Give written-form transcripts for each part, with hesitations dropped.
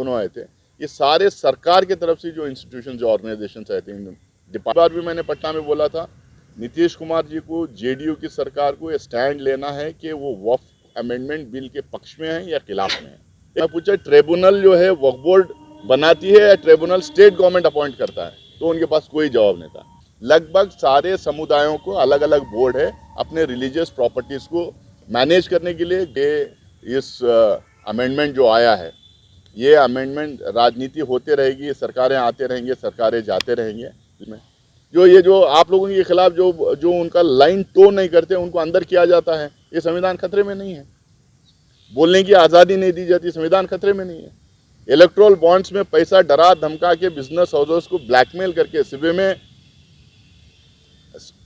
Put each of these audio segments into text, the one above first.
दोनों आए थे, ये सारे सरकार की तरफ से जो इंस्टीट्यूशन जो ऑर्गेनाइजेशन आए थे, डिपार्टमेंट भी मैंने पटना में बोला था, नीतीश कुमार जी को, जेडीयू की सरकार को ये स्टैंड लेना है कि वो वक्फ अमेंडमेंट बिल के पक्ष में है या खिलाफ में है। मैं पूछा ट्रिब्यूनल जो है वक्फ बोर्ड बनाती है या ट्रिब्यूनल स्टेट गवर्नमेंट अपॉइंट करता है, तो उनके पास कोई जवाब नहीं था। लगभग सारे समुदायों को अलग अलग बोर्ड है अपने रिलीजियस प्रॉपर्टीज को मैनेज करने के लिए। इस अमेंडमेंट जो आया है, ये अमेंडमेंट राजनीति होते रहेगी, सरकारें आते रहेंगे, सरकारें जाते रहेंगे। जो आप लोगों के खिलाफ जो उनका लाइन टो नहीं करते, उनको अंदर किया जाता है। ये संविधान खतरे में नहीं है, बोलने की आज़ादी नहीं दी जाती, संविधान खतरे में नहीं है। इलेक्ट्रोल बॉन्ड्स में पैसा डरा धमका के बिजनेस हाउसेस को ब्लैकमेल करके सुबह में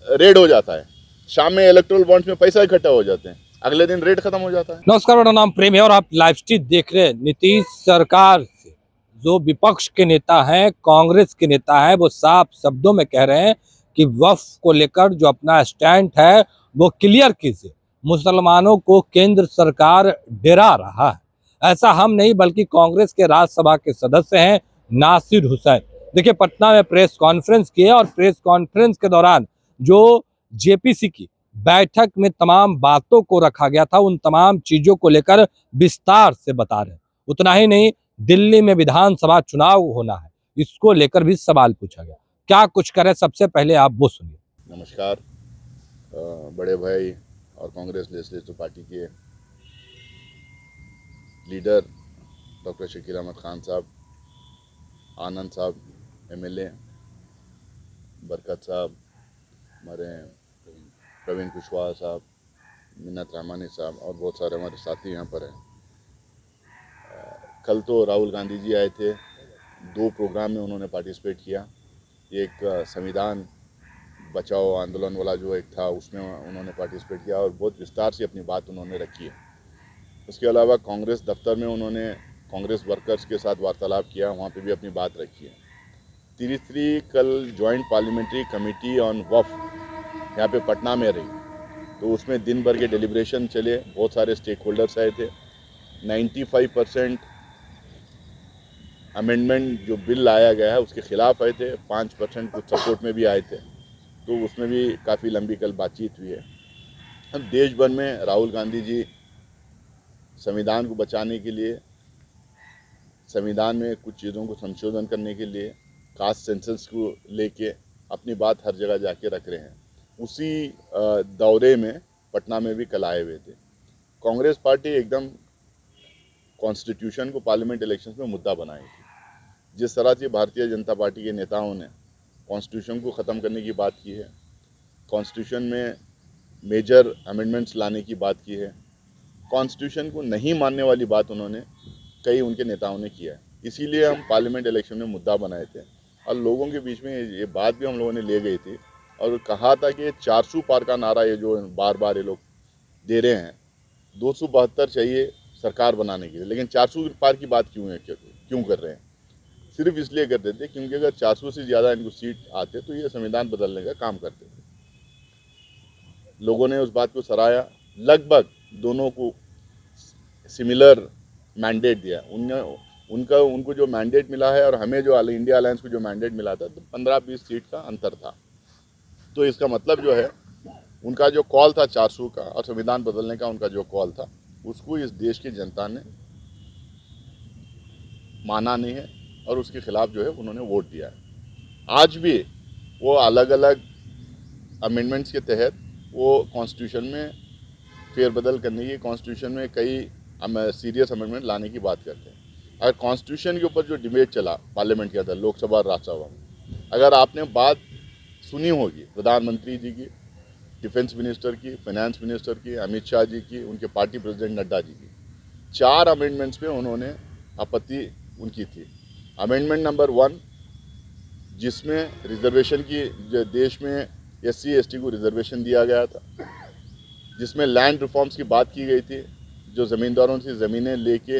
रेड हो जाता है, शाम में इलेक्ट्रोल बॉन्ड्स में पैसा इकट्ठा हो जाते हैं, अगले दिन रेट खत्म हो जाता है। नमस्कार, मेरा नाम प्रेम है और आप लाइव स्ट्रीम देख रहे हैं। नीतीश सरकार से जो विपक्ष के नेता हैं, कांग्रेस के नेता हैं, वो साफ शब्दों में कह रहे हैं कि वक्फ को लेकर जो अपना स्टैंड है वो क्लियर कीजिए। मुसलमानों को केंद्र सरकार डरा रहा है। ऐसा हम नहीं बल्कि कांग्रेस के राज्यसभा के सदस्य हैं नासिर हुसैन। देखिए, पटना में प्रेस कॉन्फ्रेंस की है और प्रेस कॉन्फ्रेंस के दौरान जो जेपीसी की बैठक में तमाम बातों को रखा गया था, उन तमाम चीजों को लेकर विस्तार से बता रहे हैं। उतना ही नहीं, दिल्ली में विधानसभा चुनाव होना है, इसको लेकर भी सवाल पूछा गया। क्या कुछ करें, सबसे पहले आप वो सुनिए। नमस्कार। बड़े भाई और कांग्रेस लेजिस्लेटिव पार्टी के लीडर डॉक्टर शकील अहमद खान साहब, आनंद साहब एमएलए, बरकत साहब, हमारे प्रवीण कुशवाहा साहब, मिन्नत रहमानी साहब और बहुत सारे हमारे साथी यहाँ पर हैं। कल तो राहुल गांधी जी आए थे, 2 प्रोग्राम में उन्होंने पार्टिसिपेट किया। एक संविधान बचाओ आंदोलन वाला जो एक था, उसमें उन्होंने पार्टिसिपेट किया और बहुत विस्तार से अपनी बात उन्होंने रखी है। उसके अलावा कांग्रेस दफ्तर में उन्होंने कांग्रेस वर्कर्स के साथ वार्तालाप किया, वहाँ पे भी अपनी बात रखी है। तीसरी कल जॉइंट पार्लियामेंट्री कमेटी ऑन वक्फ यहाँ पे पटना में रही, तो उसमें दिन भर के डेलिब्रेशन चले, बहुत सारे स्टेक होल्डर्स आए थे। 95% अमेंडमेंट जो बिल लाया गया है उसके खिलाफ आए थे, 5% कुछ सपोर्ट में भी आए थे, तो उसमें भी काफ़ी लंबी कल बातचीत हुई है। हम देश भर में राहुल गांधी जी संविधान को बचाने के लिए, संविधान में कुछ चीज़ों को संशोधन करने के लिए, कास्ट सेंसस को लेके अपनी बात हर जगह जाके रख रहे हैं। उसी दौरे में पटना में भी कल आए हुए थे। कांग्रेस पार्टी एकदम कॉन्स्टिट्यूशन को पार्लियामेंट इलेक्शंस में मुद्दा बनाई थी। जिस तरह से भारतीय जनता पार्टी के नेताओं ने कॉन्स्टिट्यूशन को ख़त्म करने की बात की है, कॉन्स्टिट्यूशन में मेजर अमेंडमेंट्स लाने की बात की है, कॉन्स्टिट्यूशन को नहीं मानने वाली बात उन्होंने कई उनके नेताओं ने किया है। इसीलिए हम पार्लियामेंट इलेक्शन में मुद्दा बनाए थे और लोगों के बीच में ये बात भी हम लोगों ने ले गई थी और कहा था कि 400 पार का नारा ये जो बार बार ये लोग दे रहे हैं, 272 चाहिए सरकार बनाने के लिए, लेकिन 400 पार की बात क्यों कर रहे हैं? सिर्फ इसलिए करते थे क्योंकि अगर 400 से ज़्यादा इनको सीट आते तो ये संविधान बदलने का काम करते थे। लोगों ने उस बात को सराहा, लगभग दोनों को सिमिलर मैंडेट दिया। उनको जो मैंडेट मिला है और हमें जो इंडिया अलायंस को जो मैंडेट मिला था, तो 15-20 सीट का अंतर था। तो इसका मतलब जो है, उनका जो कॉल था 400 का और संविधान बदलने का उनका जो कॉल था, उसको इस देश की जनता ने माना नहीं है और उसके खिलाफ जो है उन्होंने वोट दिया है। आज भी वो अलग अलग अमेंडमेंट्स के तहत वो कॉन्स्टिट्यूशन में फेरबदल करने की, कॉन्स्टिट्यूशन में कई सीरियस अमेंडमेंट लाने की बात करते हैं। अगर कॉन्स्टिट्यूशन के ऊपर जो डिबेट चला पार्लियामेंट के अंदर, लोकसभा और राज्यसभा में, अगर आपने बात सुनी होगी प्रधानमंत्री जी की, डिफेंस मिनिस्टर की, फाइनेंस मिनिस्टर की, अमित शाह जी की, उनके पार्टी प्रेसिडेंट नड्डा जी की, 4 अमेंडमेंट्स पे उन्होंने आपत्ति उनकी थी। अमेंडमेंट नंबर 1, जिसमें रिजर्वेशन की, देश में SC/ST को रिजर्वेशन दिया गया था, जिसमें लैंड रिफॉर्म्स की बात की गई थी, जो ज़मींदारों से ज़मीनें लेके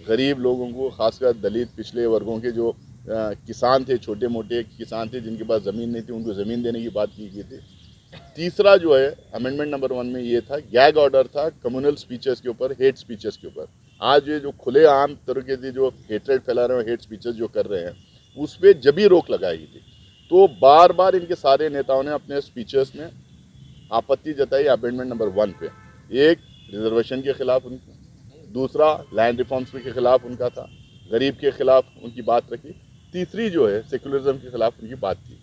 गरीब लोगों को, खासकर दलित पिछले वर्गों के जो किसान थे, छोटे मोटे किसान थे जिनके पास ज़मीन नहीं थी, उनको ज़मीन देने की बात की गई थी। तीसरा जो है अमेंडमेंट नंबर 1 में ये था, गैग ऑर्डर था कम्युनल स्पीचेस के ऊपर, हेट स्पीचेस के ऊपर, आज ये जो खुले आम तरीके से जो हेट्रेड फैला रहे हैं, हेट स्पीचेस जो कर रहे हैं, उस पर जब भी रोक लगाई थी तो बार बार इनके सारे नेताओं ने अपने स्पीचेस में आपत्ति जताई अमेंडमेंट नंबर 1 पे। एक, रिजर्वेशन के खिलाफ उनका, दूसरा लैंड रिफॉर्म्स के खिलाफ उनका था, गरीब के खिलाफ उनकी बात रखी, तीसरी जो है सेकुलरिज्म के खिलाफ उनकी बात थी,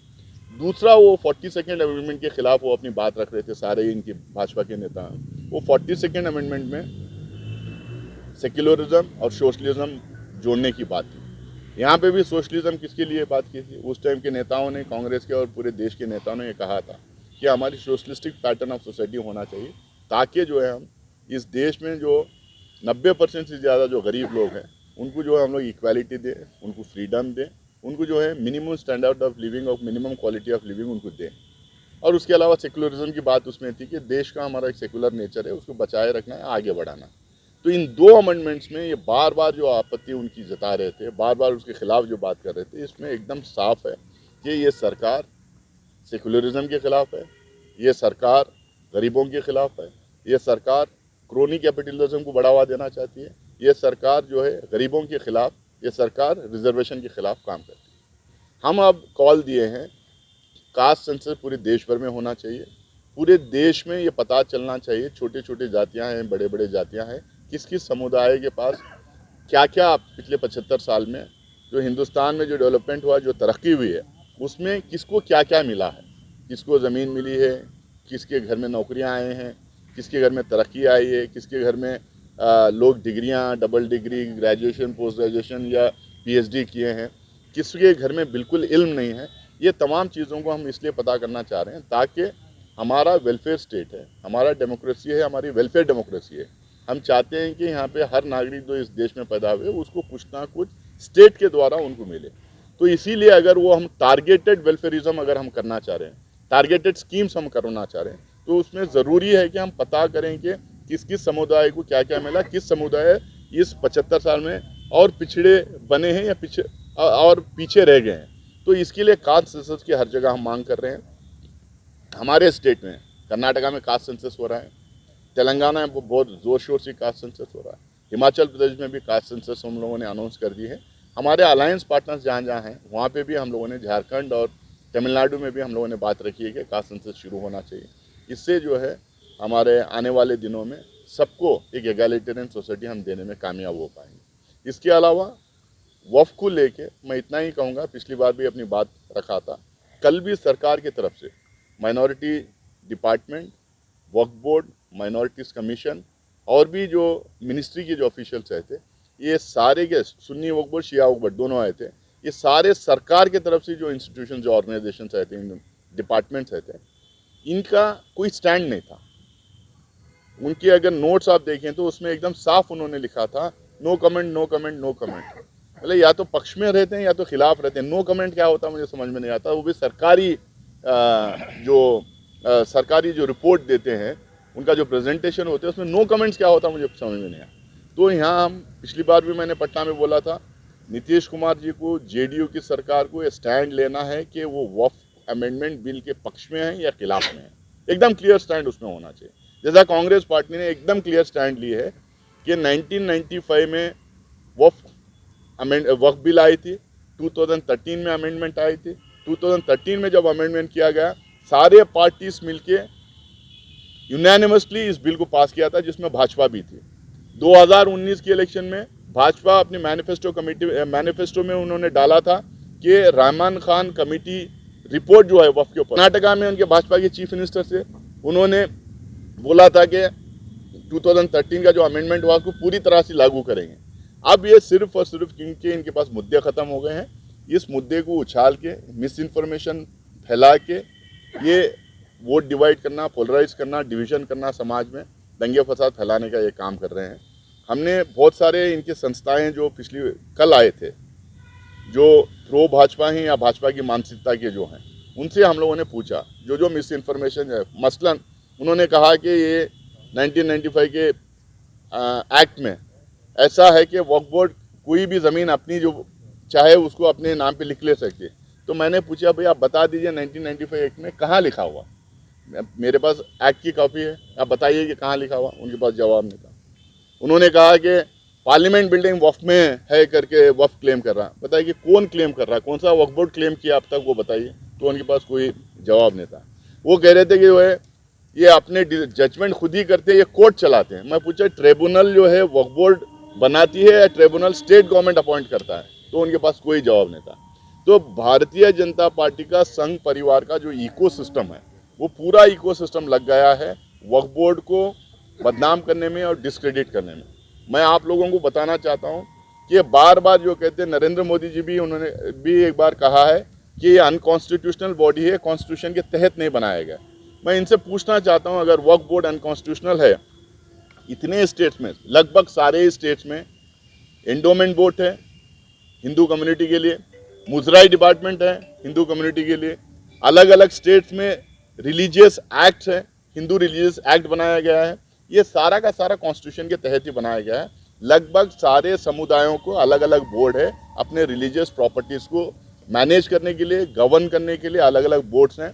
दूसरा वो 42nd अमेंडमेंट के खिलाफ वो अपनी बात रख रहे थे सारे इनके भाजपा के नेता। वो 42nd अमेंडमेंट में सेक्युलरिज्म और सोशलिज्म जोड़ने की बात थी। यहाँ पे भी सोशलिज्म किसके लिए बात की थी? उस टाइम के नेताओं ने, कांग्रेस के और पूरे देश के नेताओं ने ये कहा था कि हमारी सोशलिस्टिक पैटर्न ऑफ सोसाइटी होना चाहिए, ताकि जो है हम इस देश में जो 90% से ज़्यादा जो गरीब लोग हैं उनको जो है हम लोग इक्वालिटी दें, उनको फ्रीडम दें, उनको जो है मिनिमम स्टैंडर्ड ऑफ लिविंग और मिनिमम क्वालिटी ऑफ लिविंग उनको दें। और उसके अलावा सेकुलरिज्म की बात उसमें थी कि देश का हमारा एक सेकुलर नेचर है, उसको बचाए रखना है, आगे बढ़ाना। तो इन 2 अमेंडमेंट्स में ये बार बार जो आपत्ति उनकी जता रहे थे, बार बार उसके खिलाफ जो बात कर रहे थे, इसमें एकदम साफ है कि ये सरकार सेकुलरिज्म के खिलाफ है, ये सरकार गरीबों के खिलाफ है, ये सरकार क्रोनी कैपिटलिज्म को बढ़ावा देना चाहती है, ये सरकार जो है गरीबों के खिलाफ, ये सरकार रिजर्वेशन के खिलाफ काम करती है। हम अब कॉल दिए हैं कास्ट सेंसस पूरे देश भर में होना चाहिए, पूरे देश में ये पता चलना चाहिए छोटे छोटे जातियां हैं, बड़े बड़े जातियां हैं, किस किस समुदाय के पास क्या क्या पिछले 75 साल में जो हिंदुस्तान में जो डेवलपमेंट हुआ, जो तरक्की हुई है, उसमें किसको क्या क्या मिला है, किसको ज़मीन मिली है, किसके घर में नौकरियां आए हैं, किसके घर में तरक्की आई है, किसके घर में लोग डिग्रियां, double degree, graduation, post graduation या पीएचडी किए हैं, किसके घर में बिल्कुल इल्म नहीं है। ये तमाम चीज़ों को हम इसलिए पता करना चाह रहे हैं ताकि हमारा वेलफेयर स्टेट है, हमारा डेमोक्रेसी है, हमारी वेलफेयर डेमोक्रेसी है। हम चाहते हैं कि यहाँ पे हर नागरिक जो इस देश में पैदा हुए उसको कुछ ना कुछ स्टेट के द्वारा उनको मिले। तो इसीलिए अगर वो हम टारगेटेड वेलफेयरिज्म अगर हम करना चाह रहे हैं, टारगेटेड स्कीम्स हम करना चाह रहे हैं, तो उसमें ज़रूरी है कि हम पता करें कि किस किस समुदाय को क्या क्या मिला, किस समुदाय इस 75 साल में और पिछड़े बने हैं या और पीछे रह गए हैं। तो इसके लिए कास्ट सेंसस की हर जगह हम मांग कर रहे हैं। हमारे स्टेट में कर्नाटका में कास्ट सेंसस हो रहा है, तेलंगाना में बहुत ज़ोर शोर से कास्ट सेंसस हो रहा है, हिमाचल प्रदेश में भी कास्ट सेंसस हम लोगों ने अनाउंस कर दी है। हमारे अलायंस पार्टनर्स जहाँ जहाँ हैं वहाँ पे भी हम लोगों ने, झारखंड और तमिलनाडु में भी हम लोगों ने बात रखी है कि कास्ट सेंसस शुरू होना चाहिए। इससे जो है हमारे आने वाले दिनों में सबको एक एगैलिटेरियन सोसाइटी हम देने में कामयाब हो पाएंगे। इसके अलावा वक्फ को लेके मैं इतना ही कहूँगा, पिछली बार भी अपनी बात रखा था, कल भी सरकार की तरफ से माइनॉरिटी डिपार्टमेंट, वक्फ बोर्ड, माइनॉरिटीज़ कमीशन और भी जो मिनिस्ट्री के जो ऑफिशियल्स आए थे, ये सारे के सुन्नी वक्फ बोर्ड, शिया वक्फ बोर्ड दोनों आए थे, ये सारे सरकार की तरफ से जो इंस्टीट्यूशन, जो ऑर्गेनाइजेशन आए थे, डिपार्टमेंट्स आए थे, इनका कोई स्टैंड नहीं था। उनके अगर नोट्स आप देखें तो उसमें एकदम साफ उन्होंने लिखा था, no comment, no comment, no comment. मतलब या तो पक्ष में रहते हैं या तो खिलाफ रहते हैं। नो कमेंट क्या होता है मुझे समझ में नहीं आता। वो भी सरकारी सरकारी जो रिपोर्ट देते हैं, उनका जो प्रेजेंटेशन होते हैं, उसमें नो कमेंट्स क्या होता है मुझे समझ में नहीं आया। तो यहाँ हम पिछली बार भी मैंने पटना में बोला था, नीतीश कुमार जी को, जेडीयू की सरकार को स्टैंड लेना है कि वो वक्फ अमेंडमेंट बिल के पक्ष में है या खिलाफ में है। एकदम क्लियर स्टैंड उसमें होना चाहिए। जैसा कांग्रेस पार्टी ने एकदम क्लियर स्टैंड ली है कि 1995 में वक्फ बिल आई थी, 2013 में अमेंडमेंट आई थी। 2013 में जब अमेंडमेंट किया गया, सारे पार्टीज मिलके यूनानिमसली इस बिल को पास किया था, जिसमें भाजपा भी थी। 2019 के इलेक्शन में भाजपा अपनी मैनिफेस्टो में उन्होंने डाला था कि रहमान खान कमेटी रिपोर्ट जो है वक्फ के ऊपर, कर्नाटका में उनके भाजपा के चीफ मिनिस्टर से उन्होंने बोला था कि 2013 का जो अमेंडमेंट हुआ उसको पूरी तरह से लागू करेंगे। अब ये सिर्फ और सिर्फ क्योंकि इनके पास मुद्दे ख़त्म हो गए हैं, इस मुद्दे को उछाल के, मिस इन्फॉर्मेशन फैला के, ये वोट डिवाइड करना, पोलराइज करना, डिवीज़न करना, समाज में दंगे फसाद फैलाने का ये काम कर रहे हैं। हमने बहुत सारे इनके संस्थाएं जो कल आए थे, जो प्रो भाजपा हैं या भाजपा की मानसिकता के जो हैं, उनसे हम लोगों ने पूछा जो मिस इन्फॉर्मेशन है। मसलन उन्होंने कहा कि ये 1995 के एक्ट में ऐसा है कि वक्फ बोर्ड कोई भी ज़मीन अपनी जो चाहे उसको अपने नाम पे लिख ले सकती है। तो मैंने पूछा, भाई आप बता दीजिए 1995 एक्ट में कहाँ लिखा हुआ। मेरे पास एक्ट की कॉपी है, आप बताइए कि कहाँ लिखा हुआ। उनके पास जवाब नहीं था। उन्होंने कहा कि पार्लियामेंट बिल्डिंग वक्फ में है करके वक्फ क्लेम कर रहा है। बताइए कि कौन क्लेम कर रहा है, कौन सा वक्फ बोर्ड क्लेम किया अब तक, वो बताइए। तो उनके पास कोई जवाब नहीं था। वो कह रहे थे कि जो है ये अपने जजमेंट खुद ही करते हैं, ये कोर्ट चलाते हैं। मैं पूछा ट्रिब्यूनल जो है वक्फ बोर्ड बनाती है या ट्रिब्यूनल स्टेट गवर्नमेंट अपॉइंट करता है? तो उनके पास कोई जवाब नहीं था। तो भारतीय जनता पार्टी का संघ परिवार का जो इकोसिस्टम है, वो पूरा इकोसिस्टम लग गया है वक्फ बोर्ड को बदनाम करने में और डिस्क्रेडिट करने में। मैं आप लोगों को बताना चाहता हूं कि बार बार जो कहते हैं, नरेंद्र मोदी जी भी, उन्होंने भी एक बार कहा है कि ये अनकॉन्स्टिट्यूशनल बॉडी है, कॉन्स्टिट्यूशन के तहत नहीं बनाया गया। मैं इनसे पूछना चाहता हूं, अगर वक्फ बोर्ड अनकॉन्स्टिट्यूशनल है, इतने स्टेट्स में, लगभग सारे स्टेट्स में एंडोमेंट बोर्ड है हिंदू कम्युनिटी के लिए, मुजराई डिपार्टमेंट है हिंदू कम्युनिटी के लिए, अलग अलग स्टेट्स में रिलीजियस एक्ट है, हिंदू रिलीजियस एक्ट बनाया गया है। ये सारा का सारा कॉन्स्टिट्यूशन के तहत ही बनाया गया है। लगभग सारे समुदायों को अलग अलग बोर्ड है, अपने रिलीजियस प्रॉपर्टीज़ को मैनेज करने के लिए, गवर्न करने के लिए अलग अलग बोर्ड्स हैं।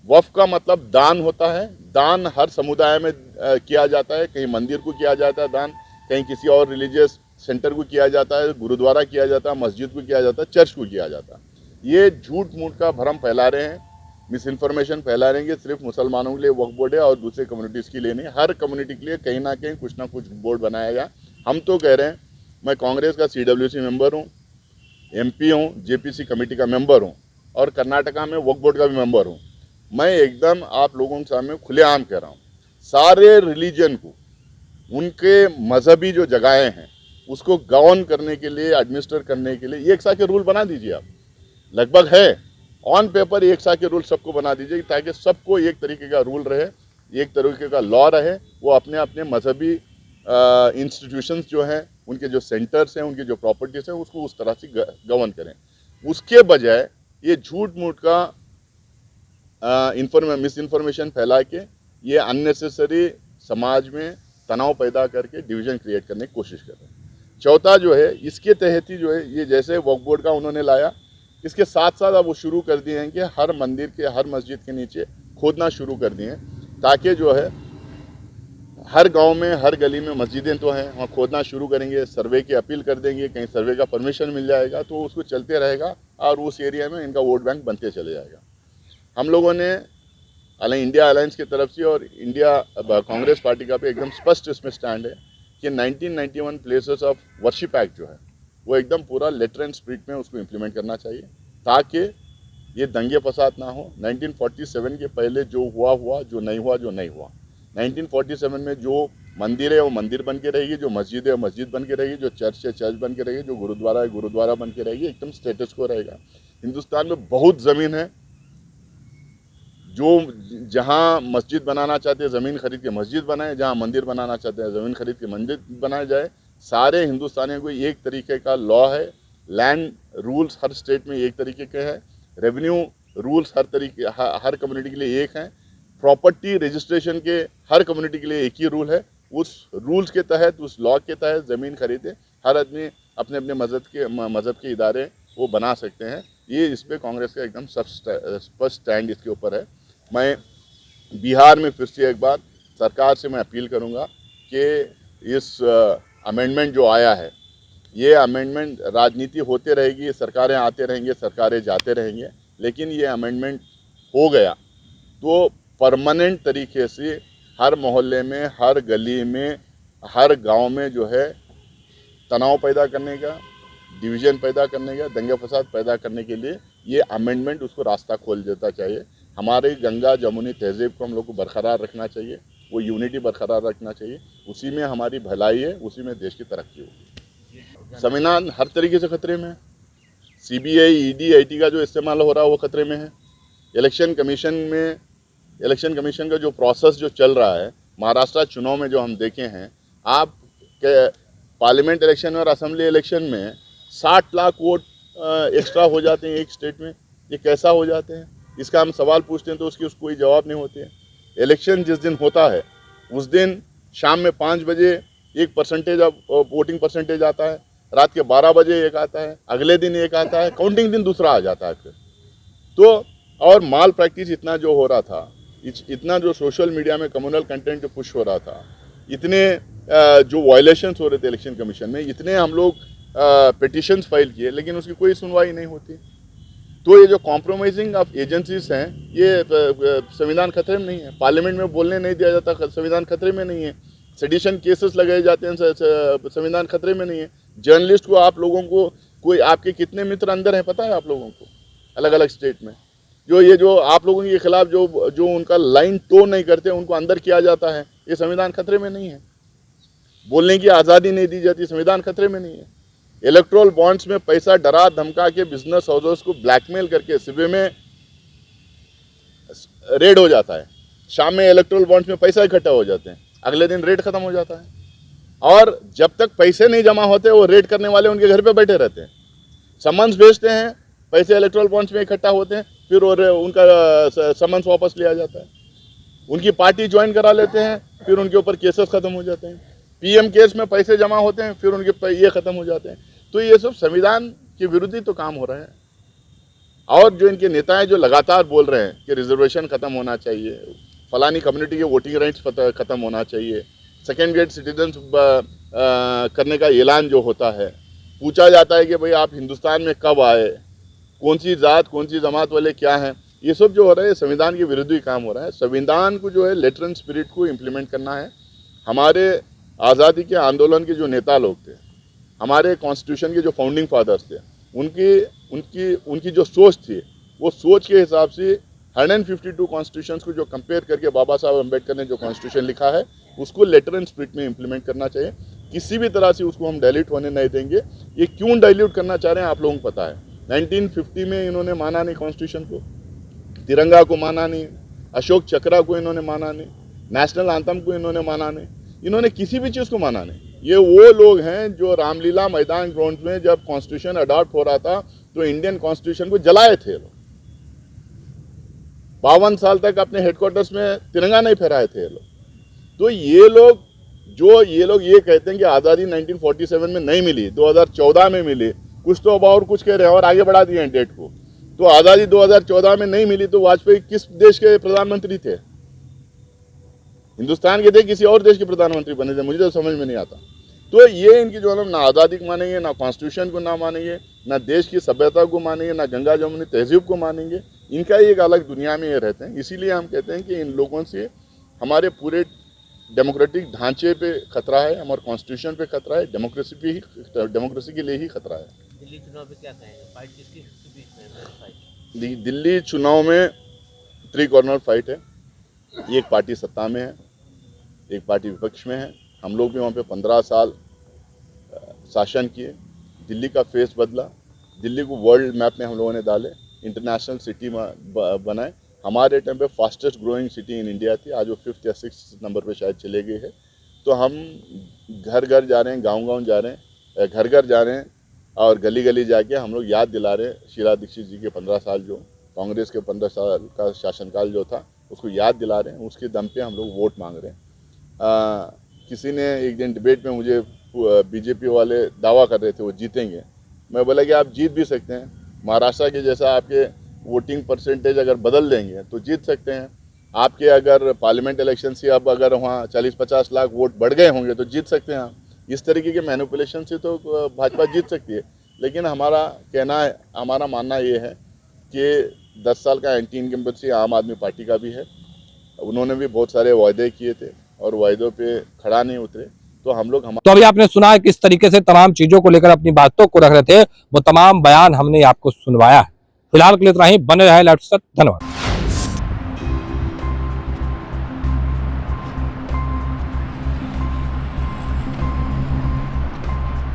वक्फ का मतलब दान होता है। दान हर समुदाय में किया जाता है। कहीं मंदिर को किया जाता है दान, कहीं किसी और रिलीजियस सेंटर को किया जाता है, गुरुद्वारा किया जाता है, मस्जिद को किया जाता है, चर्च को किया जाता है। ये झूठ मूठ का भ्रम फैला रहे हैं, मिस इन्फॉर्मेशन फैला रहे हैं कि सिर्फ मुसलमानों के लिए वक्फ बोर्ड है और दूसरे कम्युनिटीज़ के लिए नहीं। हर कम्युनिटी के लिए कहीं ना कुछ बोर्ड बनाया गया। हम तो कह रहे हैं, मैं कांग्रेस का CWC मेंबर हूँ, MP हूँ, JPC कमेटी का मेंबर हूँ और कर्नाटका में वक्फ बोर्ड का भी मेंबर हूँ। मैं एकदम आप लोगों के सामने खुलेआम कह रहा हूँ, सारे रिलीजन को, उनके मजहबी जो जगहें हैं उसको गवर्न करने के लिए, एडमिनिस्टर करने के लिए एक सा के रूल बना दीजिए। आप लगभग है ऑन पेपर एक सा के रूल सबको बना दीजिए, ताकि सबको एक तरीके का रूल रहे, एक तरीके का लॉ रहे। वो अपने अपने मजहबी इंस्टीट्यूशंस जो हैं, उनके जो सेंटर्स हैं, उनकी जो प्रॉपर्टीज़ हैं, उसको उस तरह से गवर्न करें। उसके बजाय ये झूठ मूठ का मिस इन्फॉर्मेशन फैला के ये अननेसेसरी समाज में तनाव पैदा करके डिवीज़न क्रिएट करने की कोशिश कर रहे हैं। चौथा जो है, इसके तहत ही जो है, ये जैसे वक्फ बोर्ड का उन्होंने लाया, इसके साथ साथ अब वो शुरू कर दिए हैं कि हर मंदिर के, हर मस्जिद के नीचे खोदना शुरू कर दिए हैं, ताकि जो है हर गांव में, हर गली में मस्जिदें तो हैं, वहाँ खोदना शुरू करेंगे, सर्वे की अपील कर देंगे, कहीं सर्वे का परमिशन मिल जाएगा तो उसको चलते रहेगा और उस एरिया में इनका वोट बैंक बनते चले जाएगा। हम लोगों ने इंडिया अलायंस की तरफ से और इंडिया कांग्रेस पार्टी का भी एकदम स्पष्ट इसमें स्टैंड है कि 1991 प्लेसेस ऑफ वर्शिप एक्ट जो है वो एकदम पूरा लेटर एंड स्पिरिट में उसको इम्प्लीमेंट करना चाहिए, ताकि ये दंगे फसाद ना हो। 1947 के पहले जो हुआ, जो नहीं हुआ। 1947 में जो मंदिर है वो मंदिर बन के रहेगी, जो मस्जिद है वो मस्जिद बन के रहेगी, जो चर्च है चर्च बन के रहेगी, जो गुरुद्वारा है गुरुद्वारा बन के रहेगी, एकदम स्टेटस को रहेगा। हिंदुस्तान में बहुत ज़मीन है, जो जहाँ मस्जिद बनाना चाहते हैं ज़मीन खरीद के मस्जिद बनाए, जहाँ मंदिर बनाना चाहते हैं ज़मीन खरीद के मंदिर बनाया जाए। सारे हिंदुस्तानियों को एक तरीके का लॉ है, लैंड रूल्स हर स्टेट में एक तरीके के हैं, रेवेन्यू रूल्स हर कम्युनिटी के लिए एक हैं, प्रॉपर्टी रजिस्ट्रेशन के हर कम्युनिटी के लिए एक ही रूल है। उस रूल्स के तहत, उस लॉ के तहत ज़मीन खरीदे हर आदमी अपने अपने मज़हब के इदारे वो बना सकते हैं। ये इस पर कांग्रेस का एकदम स्पष्ट स्टैंड इसके ऊपर है। मैं बिहार में फिर से एक बार सरकार से मैं अपील करूंगा कि इस अमेंडमेंट जो आया है, ये अमेंडमेंट, राजनीति होते रहेगी, सरकारें आते रहेंगे, सरकारें जाते रहेंगे, लेकिन ये अमेंडमेंट हो गया तो परमानेंट तरीके से हर मोहल्ले में, हर गली में, हर गांव में जो है तनाव पैदा करने का, डिवीज़न पैदा करने का, दंगे फसाद पैदा करने के लिए ये अमेंडमेंट उसको रास्ता खोल देता चाहिए। हमारे गंगा जमुनी तहज़ीब को हम लोग को बरकरार रखना चाहिए, वो यूनिटी बरकरार रखना चाहिए। उसी में हमारी भलाई है, उसी में देश की तरक्की होगी। संविधान हर तरीके से खतरे में है। CBI, ED, IT का जो इस्तेमाल हो रहा है वो खतरे में है। इलेक्शन कमीशन का जो प्रोसेस जो चल रहा है, महाराष्ट्र चुनाव में जो हम देखे हैं, आप पार्लियामेंट इलेक्शन में और असेंबली इलेक्शन में 60 लाख वोट एक्स्ट्रा हो जाते हैं एक स्टेट में। ये कैसा हो जाते हैं, इसका हम सवाल पूछते हैं तो उसकी कोई जवाब नहीं होते हैं। इलेक्शन जिस दिन होता है उस दिन शाम में 5 बजे एक परसेंटेज वोटिंग परसेंटेज आता है, रात के 12 बजे एक आता है, अगले दिन एक आता है, काउंटिंग दिन दूसरा आ जाता है फिर तो। और माल प्रैक्टिस इतना जो हो रहा था, इतना जो सोशल मीडिया में कम्युनल कंटेंट जो पुश हो रहा था, इतने जो वायलेशंस हो रहे थे इलेक्शन कमीशन में, इतने हम लोग पिटिशंस फाइल किए, लेकिन उसकी कोई सुनवाई नहीं होती। तो ये जो कॉम्प्रोमाइजिंग ऑफ एजेंसीज हैं, ये संविधान खतरे में नहीं है। पार्लियामेंट में बोलने नहीं दिया जाता, संविधान खतरे में नहीं है। सेडिशन केसेस लगाए जाते हैं, संविधान खतरे में नहीं है। जर्नलिस्ट को, आप लोगों को, कोई आपके कितने मित्र अंदर हैं पता है आप लोगों को, अलग अलग स्टेट में, जो आप लोगों के खिलाफ जो उनका लाइन टो नहीं करते, उनको अंदर किया जाता है। ये संविधान खतरे में नहीं है। बोलने की आज़ादी नहीं दी जाती, संविधान खतरे में नहीं है। इलेक्ट्रोल बॉन्ड्स में पैसा डरा धमका के बिजनेस हाउसेस को ब्लैकमेल करके सुबह में रेड हो जाता है, शाम में इलेक्ट्रोल बॉन्ड्स में पैसा इकट्ठा हो जाते हैं, अगले दिन रेड खत्म हो जाता है। और जब तक पैसे नहीं जमा होते, वो रेड करने वाले उनके घर पे बैठे रहते हैं, समन्स भेजते हैं, पैसे इलेक्ट्रोल बॉन्ड्स में इकट्ठा होते हैं, फिर उनका समन्स वापस लिया जाता है, उनकी पार्टी ज्वाइन करा लेते हैं, फिर उनके ऊपर केसेस खत्म हो जाते हैं। पीएम केस में पैसे जमा होते हैं, फिर उनके ये खत्म हो जाते हैं। तो ये सब संविधान के विरुद्ध ही तो काम हो रहा है। और जो इनके नेता हैं जो लगातार बोल रहे हैं कि रिजर्वेशन खत्म होना चाहिए, फलानी कम्युनिटी के वोटिंग राइट्स खत्म होना चाहिए, सेकेंड ग्रेड सिटीजन करने का ऐलान जो होता है, पूछा जाता है कि भाई आप हिंदुस्तान में कब आए, कौन सी जात कौन सी जमात वाले क्या हैं, ये सब जो हो रहा है संविधान के विरुद्ध ही काम हो रहा है। संविधान को जो है लेटर एंड स्पिरिट को इम्प्लीमेंट करना है। हमारे आज़ादी के आंदोलन के जो नेता लोग थे, हमारे कॉन्स्टिट्यूशन के जो फाउंडिंग फादर्स थे, उनकी जो सोच थी, वो सोच के हिसाब से 152 कॉन्स्टिट्यूशंस को जो कंपेयर करके बाबा साहब अम्बेडकर ने जो कॉन्स्टिट्यूशन लिखा है, उसको लेटर एंड स्पिरिट में इम्प्लीमेंट करना चाहिए। किसी भी तरह से उसको हम डाइल्यूट होने नहीं देंगे। ये क्यों डाइल्यूट करना चाह रहे हैं आप लोगों को पता है। 1950 में इन्होंने माना नहीं कॉन्स्टिट्यूशन को, तिरंगा को माना नहीं, अशोक चक्रा को इन्होंने माना नहीं, नेशनल एंथम को इन्होंने माना नहीं, इन्होंने किसी भी चीज़ को माना नहीं। ये वो लोग हैं जो रामलीला मैदान ग्राउंड में जब कॉन्स्टिट्यूशन अडॉप्ट हो रहा था तो इंडियन कॉन्स्टिट्यूशन को जलाए थे लोग। 52 साल तक अपने हेडक्वार्टर्स में तिरंगा नहीं फहराए थे लोग। तो ये लोग ये कहते हैं कि आज़ादी 1947 में नहीं मिली, 2014 में मिली, कुछ तो अब और कुछ कह रहे हैं और आगे बढ़ा दिए हैं डेट को। तो आज़ादी 2014 में नहीं मिली तो वाजपेयी किस देश के प्रधानमंत्री थे? हिंदुस्तान के थे, किसी और देश के प्रधानमंत्री बने थे? मुझे तो समझ में नहीं आता। तो ये इनकी जो है ना आज़ादी को मानेंगे, ना कॉन्स्टिट्यूशन को ना मानेंगे, ना देश की सभ्यता को मानेंगे, ना गंगा जमुनी तहजीब को मानेंगे। इनका एक अलग दुनिया में ये रहते हैं। इसीलिए हम कहते हैं कि इन लोगों से हमारे पूरे डेमोक्रेटिक ढांचे पे खतरा है, हमारे कॉन्स्टिट्यूशन पे खतरा है, डेमोक्रेसी के लिए ही खतरा है। दिल्ली चुनाव में क्या कहेंगे? फाइट किसकी बीच में है? दिल्ली चुनाव में 3 कॉर्नर फाइट है। एक पार्टी सत्ता में है, एक पार्टी विपक्ष में है। हम लोग भी वहाँ पे 15 साल शासन किए, दिल्ली का फेस बदला, दिल्ली को वर्ल्ड मैप में हम लोगों ने डाले, इंटरनेशनल सिटी बनाए। हमारे टाइम पे fastest growing city in India थी, आज वो 5th या 6th नंबर पे शायद चले गई है। तो हम घर घर जा रहे हैं, गांव-गांव जा रहे हैं, घर घर जा रहे हैं और गली गली जाके हम लोग याद दिला रहे हैं शीला दीक्षित जी के 15 साल जो कांग्रेस के 15 साल का शासनकाल जो था उसको याद दिला रहे हैं। उसके दम पे हम लोग वोट मांग रहे हैं। किसी ने एक दिन डिबेट में मुझे बीजेपी वाले दावा कर रहे थे वो जीतेंगे। मैं बोला कि आप जीत भी सकते हैं, महाराष्ट्र के जैसा आपके वोटिंग परसेंटेज अगर बदल देंगे तो जीत सकते हैं। आपके अगर पार्लियामेंट इलेक्शन से अब अगर वहाँ 40-50 लाख वोट बढ़ गए होंगे तो जीत सकते हैं आप। इस तरीके के मैनिपुलेशन से तो भाजपा जीत सकती है। लेकिन हमारा मानना ये है कि 10 साल का एंटी इनकम्बेंसी आम आदमी पार्टी का भी है। उन्होंने भी बहुत सारे वायदे किए थे और वायदों पे खड़ा नहीं उतरे। तो हम लोग तो अभी आपने सुना है किस तरीके से तमाम चीजों को लेकर अपनी बातों को रख रहे थे, वो तमाम बयान हमने आपको सुनवाया है। फिलहाल के लिए इतना ही। बने रहे लाइव के साथ। धन्यवाद।